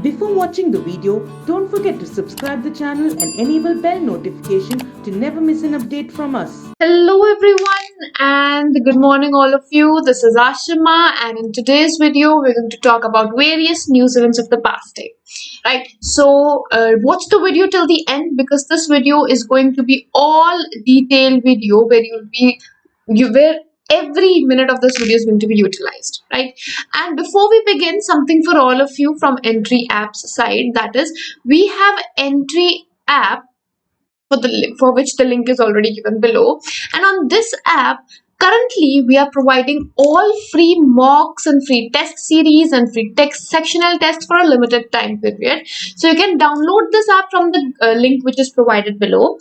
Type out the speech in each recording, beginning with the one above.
Before watching the video, don't forget to subscribe the channel and enable bell notification to never miss an update from us. Hello everyone and good morning all of you. This is Ashima, and in today's video we're going to talk about various news events of the past day. Right, so watch the video till the end, because this video is going to be all detailed video where where every minute of this video is going to be utilized, right? And before we begin, something for all of you from Entri apps side, that is, we have Entri app for which the link is already given below. And on this app, currently we are providing all free mocks and free test series and free text sectional tests for a limited time period. So you can download this app from the link which is provided below,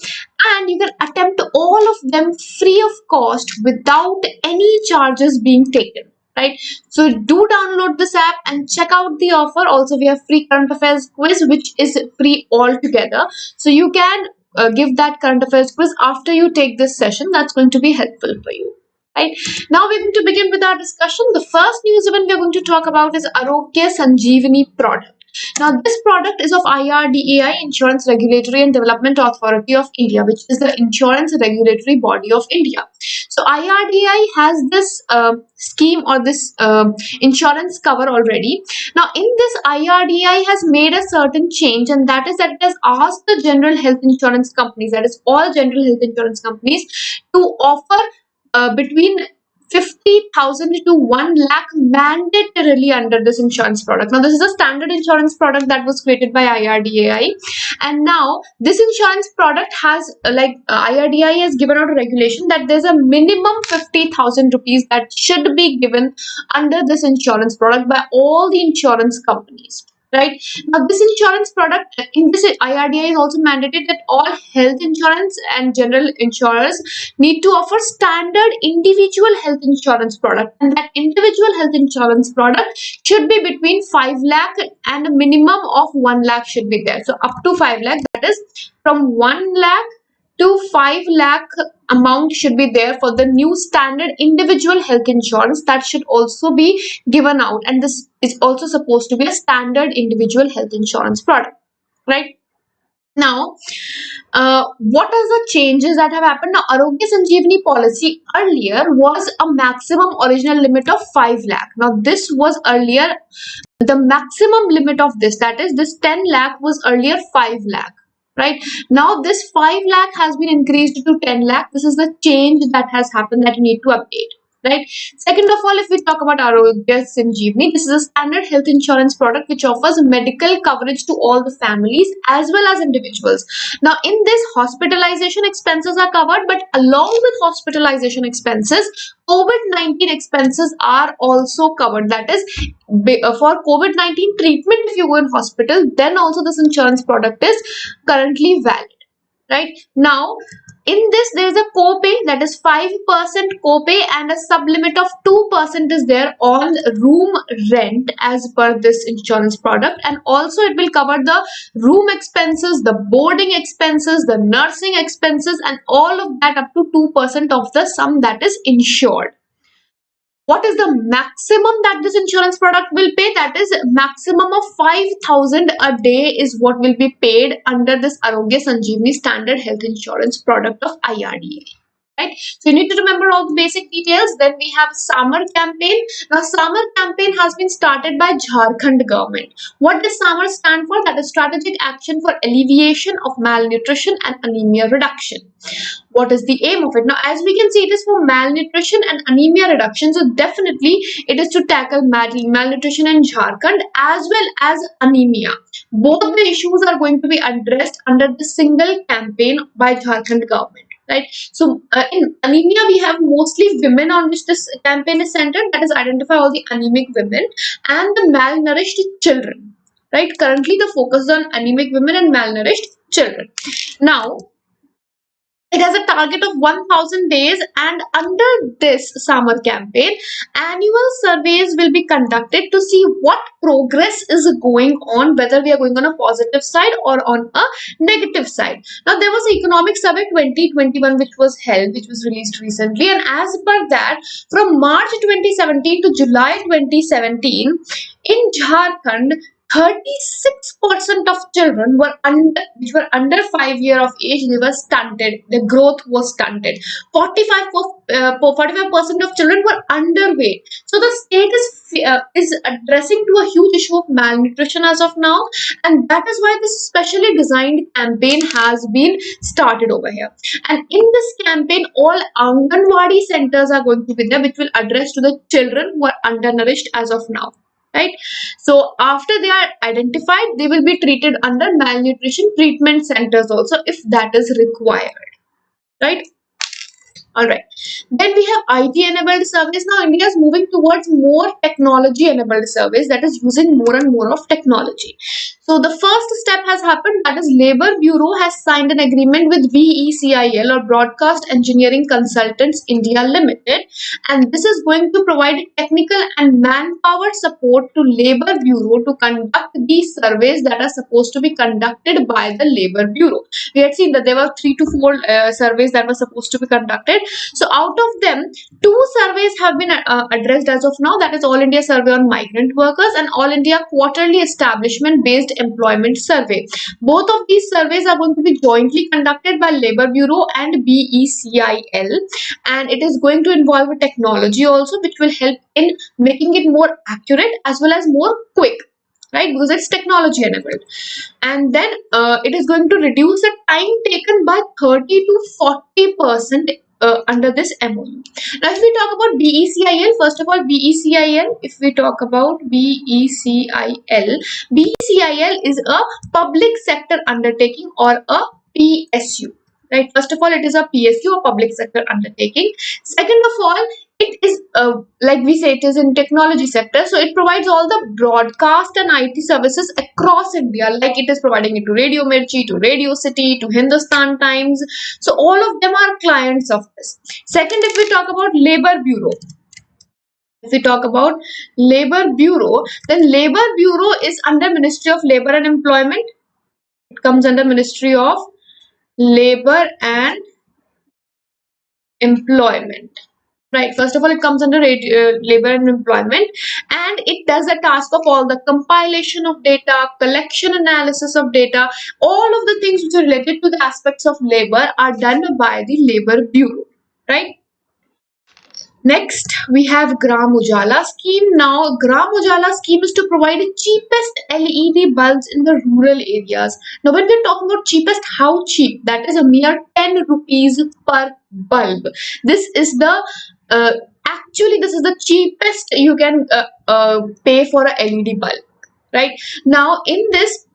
and you can attempt all of them free of cost without any charges being taken. Right, so do download this app and check out the offer. Also, we have free current affairs quiz which is free altogether, so you can give that current affairs quiz after you take this session. That's going to be helpful for you. Right, now we're going to begin with our discussion. The first news event we're going to talk about is Arogya Sanjeevani product. Now, this product is of IRDAI, Insurance Regulatory and Development Authority of India, which is the insurance regulatory body of India. So, IRDAI has this scheme or this insurance cover already. Now, in this, IRDAI has made a certain change, and that is that it has asked the general health insurance companies, that is all general health insurance companies, to offer between 50,000 to 1 lakh mandatorily under this insurance product. Now, this is a standard insurance product that was created by IRDAI, and now this insurance product has IRDAI has given out a regulation that there's a minimum 50,000 rupees that should be given under this insurance product by all the insurance companies. Right, now, this insurance product in this IRDAI is also mandated that all health insurance and general insurers need to offer standard individual health insurance product, and that individual health insurance product should be between 5 lakh and a minimum of 1 lakh should be there. So up to 5 lakh, that is from 1 lakh to 5 lakh amount should be there for the new standard individual health insurance that should also be given out, and this is also supposed to be a standard individual health insurance product. Right, now, what are the changes that have happened? Now, Arogya Sanjeevani policy earlier was a maximum original limit of 5 lakh. Now, this was earlier the maximum limit of this, that is, this 10 lakh was earlier 5 lakh. Right, now this 5 lakh has been increased to 10 lakh. This is the change that has happened that you need to update. Right, second of all, if we talk about Arogya Sanjeevani, this is a standard health insurance product which offers medical coverage to all the families as well as individuals. Now, in this, hospitalization expenses are covered, but along with hospitalization expenses, COVID-19 expenses are also covered. That is, for COVID-19 treatment, if you go in hospital, then also this insurance product is currently valid. Right, now, in this, there is a copay, that is 5% copay, and a sublimit of 2% is there on room rent as per this insurance product, and also it will cover the room expenses, the boarding expenses, the nursing expenses, and all of that up to 2% of the sum that is insured. What is the maximum that this insurance product will pay? That is, maximum of 5,000 a day is what will be paid under this Arogya Sanjeevani standard health insurance product of IRDAI. Right, so you need to remember all the basic details. Then we have Samar campaign. Now, Samar campaign has been started by Jharkhand government. What does Samar stand for? That is Strategic Action for Alleviation of Malnutrition and Anemia Reduction. What is the aim of it? Now, as we can see, it is for malnutrition and anemia reduction. So definitely it is to tackle malnutrition in Jharkhand as well as anemia. Both the issues are going to be addressed under the single campaign by Jharkhand government. Right, so in anemia, we have mostly women on which this campaign is centered, that is, identify all the anemic women and the malnourished children. Right, currently the focus is on anemic women and malnourished children. Now, it has a target of 1,000 days, and under this summer campaign, annual surveys will be conducted to see what progress is going on, whether we are going on a positive side or on a negative side. Now, there was an economic survey 2021 which was held, which was released recently, and as per that, from March 2017 to July 2017, in Jharkhand, 36% of children were under 5 years of age, they were stunted. The growth was stunted. 45% of children were underweight. So the state is addressing to a huge issue of malnutrition as of now, and that is why this specially designed campaign has been started over here. And in this campaign, all Anganwadi centers are going to be there, which will address to the children who are undernourished as of now. Right, so after they are identified, they will be treated under malnutrition treatment centers also if that is required. Right. All right. Then we have IT enabled service. Now India is moving towards more technology enabled service, that is using more and more of technology. So the first step has happened, that is Labour Bureau has signed an agreement with BECIL, or Broadcast Engineering Consultants India Limited, and this is going to provide technical and manpower support to Labour Bureau to conduct these surveys that are supposed to be conducted by the Labour Bureau. We had seen that there were 3 to 4 surveys that were supposed to be conducted. So out of them, 2 surveys have been addressed as of now, that is All India Survey on Migrant Workers and All India Quarterly Establishment Based Employment Survey. Both of these surveys are going to be jointly conducted by Labour Bureau and BECIL, and it is going to involve a technology also, which will help in making it more accurate as well as more quick. Right, because it's technology enabled. And then it is going to reduce the time taken by 30 to 40% under this MOU. Now, if we talk about BECIL, first of all, BECIL, if we talk about BECIL, BECIL is a public sector undertaking or a PSU. Right, first of all, it is a PSU, a public sector undertaking. Second of all, it is like we say, it is in technology sector, so it provides all the broadcast and IT services across India, like it is providing it to Radio Mirchi, to Radio City, to Hindustan Times. So all of them are clients of this. Second, if we talk about Labour Bureau, then Labour Bureau is under Ministry of Labour and Employment. It comes under Ministry of Labour and Employment. Right, first of all, it comes under Labour and Employment, and it does the task of all the compilation of data, collection, analysis of data. All of the things which are related to the aspects of labor are done by the Labour Bureau. Right. Next, we have Gram Mujala scheme. Now, Gram Mujala scheme is to provide the cheapest LED bulbs in the rural areas. Now, when we're talking about cheapest, how cheap? That is a mere 10 rupees per bulb. This is the actually this is the cheapest you can pay for a LED bulb. Right now, in this,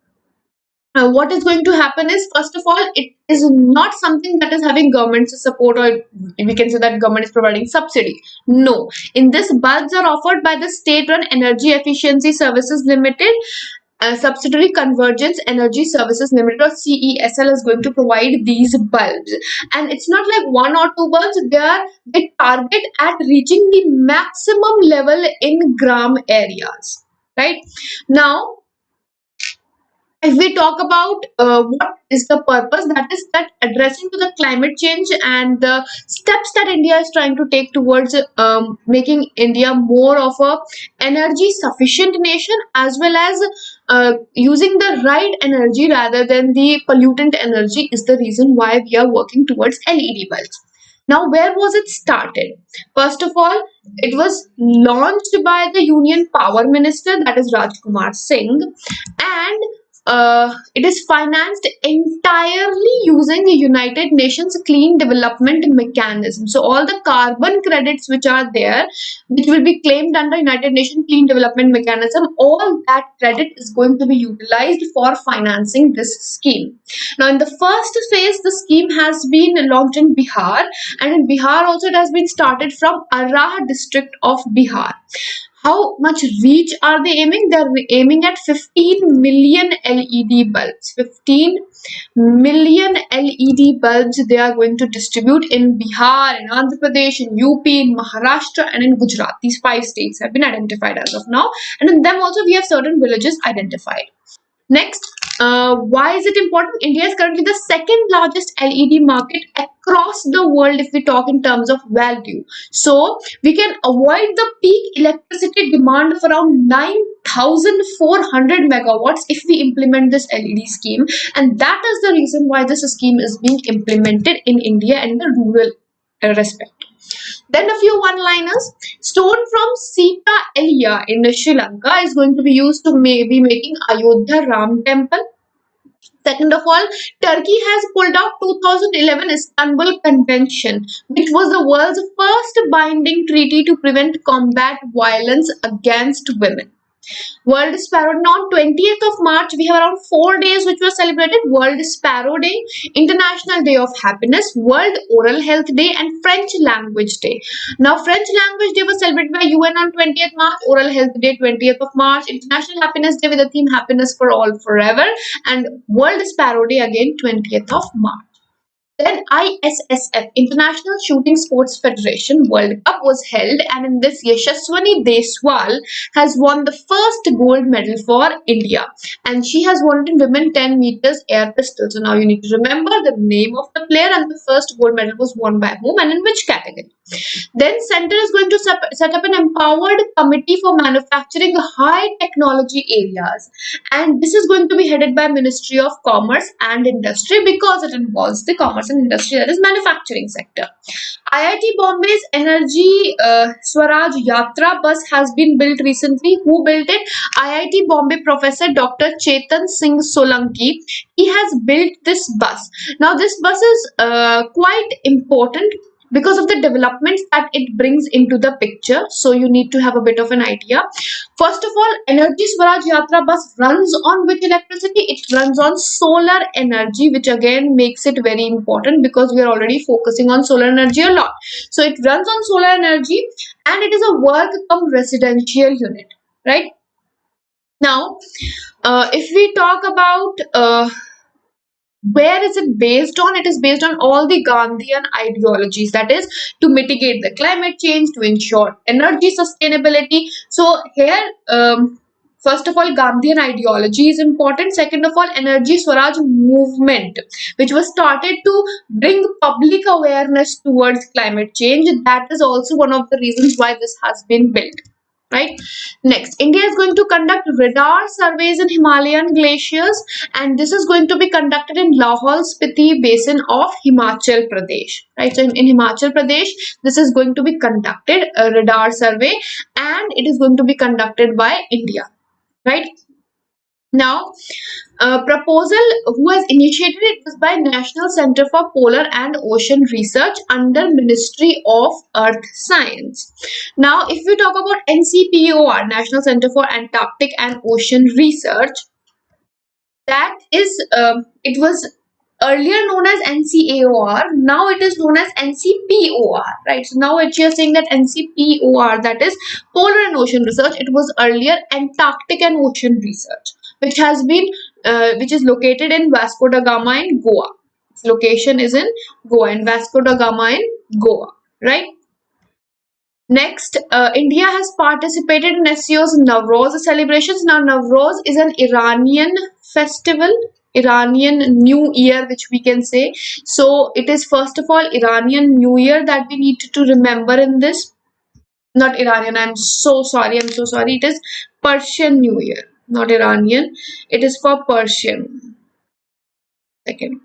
what is going to happen is, first of all, it is not something that is having government support, or we can say that government is providing subsidy. No, in this, bulbs are offered by the state-run Energy Efficiency Services Limited. Subsidiary Convergence Energy Services Limited, or CESL, is going to provide these bulbs, and it's not like 1 or 2 bulbs. They target at reaching the maximum level in gram areas. Right now, if we talk about what is the purpose, that is that addressing to the climate change and the steps that India is trying to take towards making India more of a energy sufficient nation, as well as using the right energy rather than the pollutant energy, is the reason why we are working towards LED bulbs. Now, where was it started? First of all, it was launched by the Union Power Minister, that is Rajkumar Singh, and it is financed entirely using the United Nations Clean Development Mechanism. So all the carbon credits which are there, which will be claimed under United Nations Clean Development Mechanism, all that credit is going to be utilized for financing this scheme. Now, in the first phase, the scheme has been launched in Bihar, and in Bihar also it has been started from Arrah district of Bihar. How much reach are they aiming? They are aiming at 15 million LED bulbs. 15 million LED bulbs they are going to distribute in Bihar, in Andhra Pradesh, in UP, in Maharashtra, and in Gujarat. These 5 states have been identified as of now, and in them also we have certain villages identified. Next, why is it important? India is currently the second largest LED market across the world if we talk in terms of value. So we can avoid the peak electricity demand of around 9 1400 megawatts if we implement this LED scheme, and that is the reason why this scheme is being implemented in India and the rural respect. Then a few one-liners. Stone from Sita Elia in Sri Lanka is going to be used to be making Ayodhya Ram Temple. Second of all, Turkey has pulled out 2011 Istanbul Convention, which was the world's first binding treaty to prevent combat violence against women. World Sparrow. Now, on 20th of March, we have around 4 days which were celebrated: World Sparrow Day, International Day of Happiness, World Oral Health Day, and French Language Day. Now, French Language Day was celebrated by UN on 20th March, Oral Health Day 20th of March, International Happiness Day with the theme Happiness for All Forever, and World Sparrow Day again 20th of March. Then ISSF, International Shooting Sports Federation World Cup was held, and in this Yashaswani Deswal has won the first gold medal for India, and she has won it in women 10 meters air pistol. So now you need to remember the name of the player and the first gold medal was won by whom and in which category. Then Center is going to set up an empowered committee for manufacturing high technology areas, and this is going to be headed by Ministry of Commerce and Industry because it involves the commerce and industry, that is manufacturing sector. IIT Bombay's Energy Swaraj Yatra bus has been built recently. Who built it? IIT Bombay Professor Dr. Chetan Singh Solanki. He has built this bus. Now this bus is quite important because of the developments that it brings into the picture. So you need to have a bit of an idea. First of all, Energy Swaraj Yatra bus runs on which electricity? It runs on solar energy, which again makes it very important because we are already focusing on solar energy a lot. So it runs on solar energy and it is a work cum residential unit, right? Now, if we talk about where is it based on? It is based on all the Gandhian ideologies, that is to mitigate the climate change, to ensure energy sustainability. So here, first of all, Gandhian ideology is important. Second of all, Energy Swaraj movement, which was started to bring public awareness towards climate change. That is also one of the reasons why this has been built. Right. Next, India is going to conduct radar surveys in Himalayan glaciers, and this is going to be conducted in Lahaul Spiti basin of Himachal Pradesh. Right. So in Himachal Pradesh, this is going to be conducted a radar survey, and it is going to be conducted by India. Right. Now, a proposal who has initiated it was by National Center for Polar and Ocean Research under Ministry of Earth Science. Now, if we talk about NCPOR, National Center for Antarctic and Ocean Research, that is, it was earlier known as NCAOR, now it is known as NCPOR, right? So now we are saying that NCPOR, that is Polar and Ocean Research, it was earlier Antarctic and Ocean Research, which has been which is located in Vasco da Gama in Goa. Its location is in Goa, in Vasco da Gama in Goa, right? Next, India has participated in SCO's Navroz celebrations. Now, Navroz is an Iranian festival, Iranian New Year, which we can say. So, it is first of all Iranian New Year that we need to remember in this. Not Iranian, I'm so sorry. It is Persian New Year, not Iranian. It is for Persian. Second.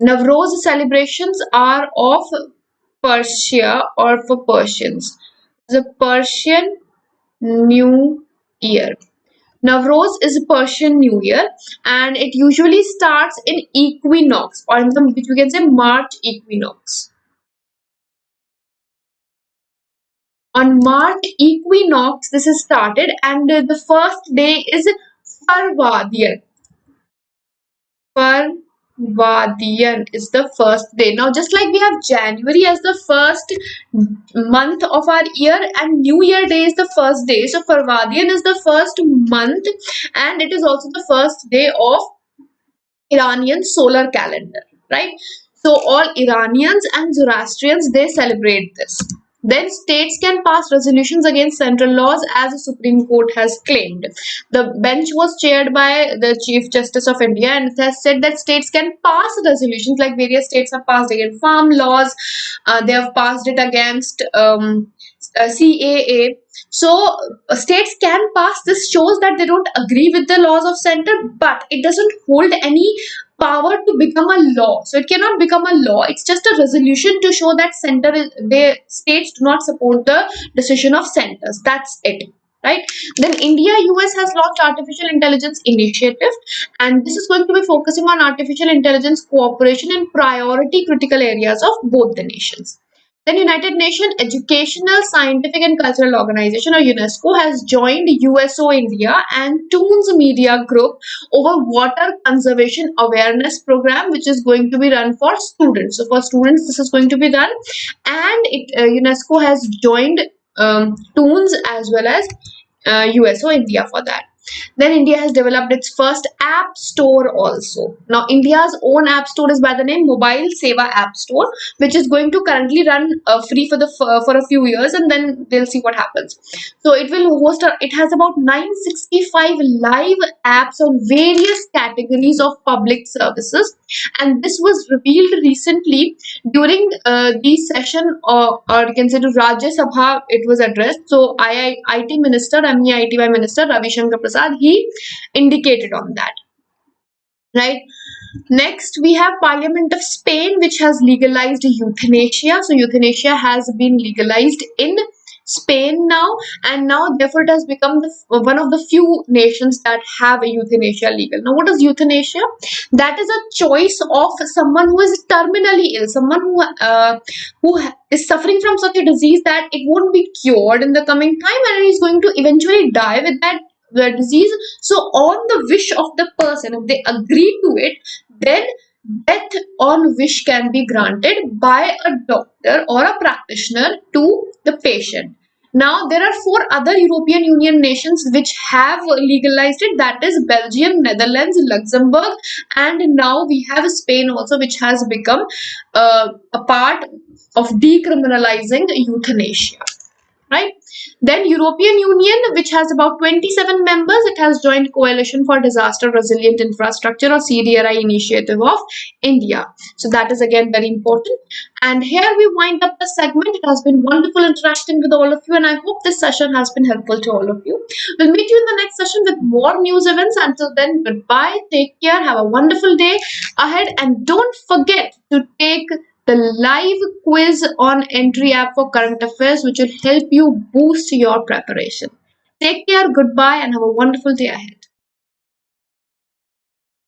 Navroz celebrations are of Persia or for Persians. The Persian New Year. Navroz is a Persian New Year, and it usually starts in equinox, or in the, which we can say March equinox. On March equinox, this is started, and the first day is Farvadiyan. Farvadiyan is the first day. Now, just like we have January as the first month of our year and New Year Day is the first day. So, Farvadiyan is the first month and it is also the first day of Iranian solar calendar, right? So, all Iranians and Zoroastrians, they celebrate this. Then states can pass resolutions against central laws as the Supreme Court has claimed. The bench was chaired by the Chief Justice of India and it has said that states can pass resolutions, like various states have passed against farm laws. They have passed it against CAA. So states can pass. This shows that they don't agree with the laws of center, but it doesn't hold any power to become a law. So it cannot become a law. It's just a resolution to show that the states do not support the decision of centers. That's it. Right. Then India US has launched artificial intelligence initiative, and this is going to be focusing on artificial intelligence cooperation in priority critical areas of both the nations. Then United Nations Educational, Scientific and Cultural Organization or UNESCO has joined USO India and Toons Media Group over water conservation awareness program, which is going to be run for students. So for students this is going to be done, and UNESCO has joined Toons as well as USO India for that. Then India has developed its first app store also. Now India's own app store is by the name Mobile Seva App Store, which is going to currently run free for a few years, and then they'll see what happens. So it will host. It has about 965 live apps on various categories of public services, and this was revealed recently during the session, or you can say to Rajya Sabha. It was addressed. So IT Minister, MEITY Minister Ravi Shankar Prasad, he indicated on that. Right. Next, we have Parliament of Spain, which has legalized euthanasia. So euthanasia has been legalized in Spain now, and now therefore it has become one of the few nations that have a euthanasia legal. Now, what is euthanasia? That is a choice of someone who is terminally ill, someone who is suffering from such a disease that it won't be cured in the coming time, and is going to eventually die with that the disease. So on the wish of the person, if they agree to it, then death on wish can be granted by a doctor or a practitioner to the patient. Now there are 4 other European Union nations which have legalized it, that is Belgium, Netherlands, Luxembourg, and now we have Spain also, which has become a part of decriminalizing euthanasia. Right. Then European Union, which has about 27 members, it has joined Coalition for Disaster Resilient Infrastructure or CDRI initiative of India. So that is again very important. And here we wind up the segment. It has been wonderful interacting with all of you, and I hope this session has been helpful to all of you. We'll meet you in the next session with more news events. Until then, goodbye, take care, have a wonderful day ahead, and don't forget to take the live quiz on Entri app for current affairs, which will help you boost your preparation. Take care, goodbye, and have a wonderful day ahead.